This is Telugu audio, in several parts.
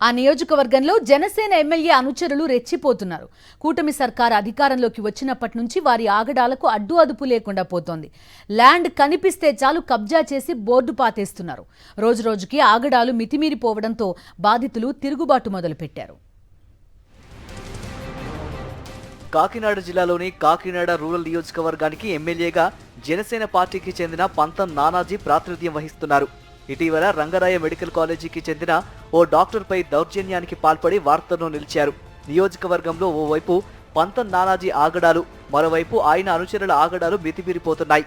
ఆ నియోజకవర్గంలో జనసేన ఎమ్మెల్యే అనుచరులు రెచ్చిపోతున్నారు. కూటమి సర్కార్ అధికారంలోకి వచ్చినప్పటి నుంచి వారి ఆగడాలకు అడ్డు అదుపు లేకుండా పోతోంది. ల్యాండ్ కనిపిస్తే చాలు కబ్జా చేసి బోర్డు పాతేస్తున్నారు. రోజురోజుకి ఆగడాలు మితిమీరిపోవడంతో బాధితులు తిరుగుబాటు మొదలుపెట్టారు. కాకినాడ జిల్లాలోని కాకినాడ రూరల్ నియోజకవర్గానికి ఎమ్మెల్యేగా జనసేన పార్టీకి చెందిన పంతం నానాజీ ప్రాతినిధ్యం వహిస్తున్నారు. ఇటీవల రంగరాయ మెడికల్ కాలేజీకి చెందిన ఓ డాక్టర్పై దౌర్జన్యానికి పాల్పడి వార్తల్లో నిలిచారు. నియోజకవర్గంలో ఓవైపు పంతం నానాజీ ఆగడాలు, మరోవైపు ఆయన అనుచరుల ఆగడాలు మితిమీరిపోతున్నాయి.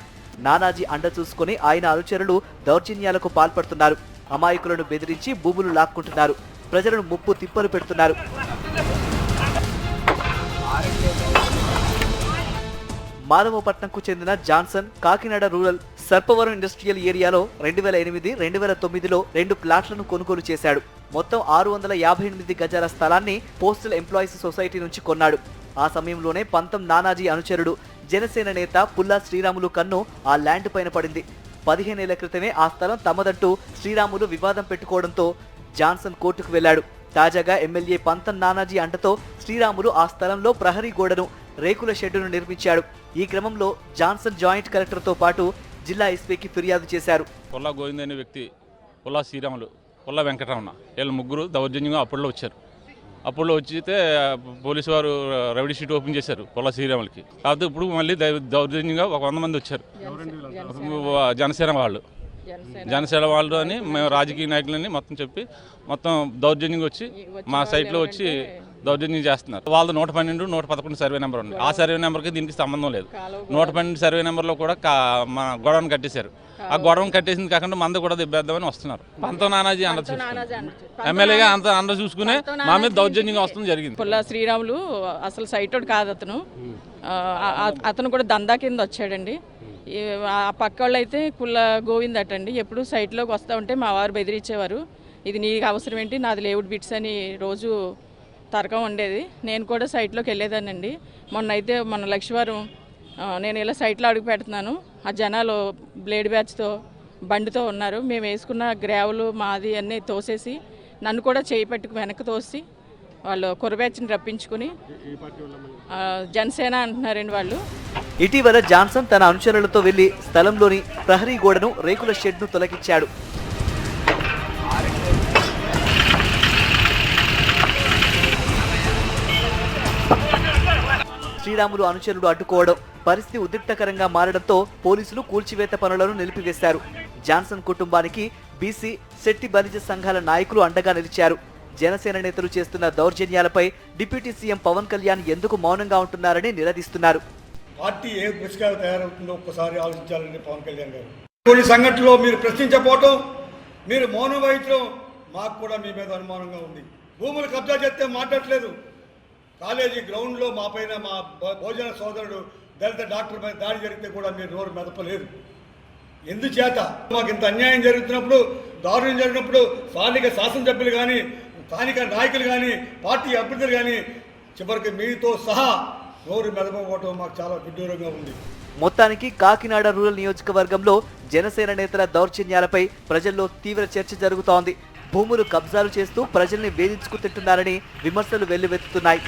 నానాజీ అండ చూసుకుని ఆయన అనుచరులు దౌర్జన్యాలకు పాల్పడుతున్నారు. అమాయకులను బెదిరించి భూములు లాక్కుంటున్నారు. ప్రజలను ముప్పు తిప్పలు పెడుతున్నారు. మాధవపట్నంకు చెందిన Johnson Kakinada rural Sarpavaram industrial ఏరియాలో 2008-2009లో 2 ప్లాట్లను కొనుగోలు చేశాడు. మొత్తం 658 గజాల స్థలాన్ని పోస్టల్ ఎంప్లాయీస్ సొసైటీ నుంచి కొన్నాడు. ఆ సమయంలోనే పంతం నానాజీ అనుచరుడు జనసేన నేత పుల్లా శ్రీరాములు కన్ను ఆ ల్యాండ్ పైన పడింది. 15 ఏళ్ల క్రితమే ఆ స్థలం తమదంటూ శ్రీరాములు వివాదం పెట్టుకోవడంతో జాన్సన్ కోర్టుకు వెళ్లాడు. తాజాగా ఎమ్మెల్యే పంతం నానాజీ అంటతో శ్రీరాములు ఆ స్థలంలో ప్రహరీ గోడను, రేకుల షెడ్డును నిర్మించాడు. ఈ క్రమంలో జాన్సన్ జాయింట్ కలెక్టర్తో పాటు జిల్లా ఎస్పీకి ఫిర్యాదు చేశారు. పుల్లా గోవింద్ అనే వ్యక్తి, పుల్లా శ్రీరాములు, పుల్లా వెంకటరమణ, వీళ్ళు ముగ్గురు దౌర్జన్యంగా అప్పుడులో వచ్చారు. అప్పుడులో వచ్చితే పోలీసు వారు రెవెన్యూ షీట్ ఓపెన్ చేశారు పుల్లా శ్రీరాములకి. కాకపోతే ఇప్పుడు మళ్ళీ దౌర్జన్యంగా 100 మంది వచ్చారు. జనసేన వాళ్ళు అని మేము రాజకీయ నాయకులని మొత్తం చెప్పి మొత్తం దౌర్జన్యంగా వచ్చి మా సైట్లో వచ్చి దౌర్జన్యం చేస్తున్నారు. వాళ్ళది 112, 111 సర్వే నెంబర్ ఉంది. ఆ సర్వే నెంబర్కి దీనికి సంబంధం లేదు. 112 సర్వే నెంబర్లో కూడా మా గొడవను కట్టేశారు. ఆ గొడవను కట్టేసింది కాకుండా మంద కూడా దెబ్బేద్దామని వస్తున్నారు. పంతం నానాజీ ఎమ్మెల్యేగా అంత అండ చూసుకునే మా మీద దౌర్జన్యంగా వస్తుంది జరిగింది. పుల్లా శ్రీరాములు అసలు సైటోడు కాదు అతను కూడా దందా కింద వచ్చాడండి. ఆ పక్క వాళ్ళు అయితే కుల్ల గోవింద్ అటండి. ఎప్పుడు సైట్లోకి వస్తూ ఉంటే మా వారు బెదిరించేవారు. ఇది నీకు అవసరం ఏంటి, నాది లేవుడ్ బిట్స్ అని రోజు తరకం ఉండేది. నేను కూడా సైట్లోకి వెళ్ళేదానండి. మొన్న లక్షవారం నేను ఇలా సైట్లో అడుగు పెడుతున్నాను. ఆ జనాలు బ్లేడ్ బ్యాచ్తో బండితో ఉన్నారు. మేము వేసుకున్న గ్రావులు మాది అన్నీ తోసేసి నన్ను కూడా చేయి పట్టుకు వెనక్కి తోసి వాళ్ళు కుర్రబ్యాచ్ని రప్పించుకుని జనసేన అంటున్నారండి వాళ్ళు. ఇటీవల జాన్సన్ తన అనుచరులతో వెళ్లి స్థలంలోని ప్రహరీ గోడను, రేకుల షెడ్ను తొలగించాడు. శ్రీరాములు అనుచరుడు అడ్డుకోవడం పరిస్థితి ఉద్రిక్తకరంగా మారడంతో పోలీసులు కూల్చివేత పనులను నిలిపివేశారు. జాన్సన్ కుటుంబానికి బీసీ, శెట్టి బలిజ సంఘాల నాయకులు అండగా నిలిచారు. జనసేన నేతలు చేస్తున్న దౌర్జన్యాలపై డిప్యూటీ సీఎం పవన్ కళ్యాణ్ ఎందుకు మౌనంగా ఉంటున్నారని నిలదీస్తున్నారు. పార్టీ ఏ దృష్టిగా తయారవుతుందో ఒక్కసారి ఆలోచించాలని పవన్ కళ్యాణ్ గారు. కొన్ని సంఘటనలో మీరు ప్రశ్నించకపోవటం, మీరు మౌనం వహించడం మాకు కూడా మీ మీద అనుమానంగా ఉంది. భూములు కబ్జా చేస్తే మాట్లాడలేదు. కాలేజీ గ్రౌండ్లో మా పైన మా భోజన సోదరుడు దళిత డాక్టర్ పైన దాడి జరిగితే కూడా మీరు నోరు మెదపలేదు. ఎందుచేత మాకు ఇంత అన్యాయం జరుగుతున్నప్పుడు, దారుణం జరిగినప్పుడు స్థానిక శాసనసభ్యులు కానీ, స్థానిక నాయకులు కానీ, పార్టీ అభ్యర్థులు కానీ చివరికి మీతో సహా నోరు మెదపకపోవటం మాకు చాలా విడ్డూరంగా ఉంది. మొత్తానికి కాకినాడ రూరల్ నియోజకవర్గంలో జనసేన నేతల దౌర్జన్యాలపై ప్రజల్లో తీవ్ర చర్చ జరుగుతోంది. భూములు కబ్జాలు చేస్తూ ప్రజల్ని వేధించుకు తింటున్నారని విమర్శలు వెల్లువెత్తుతున్నాయి.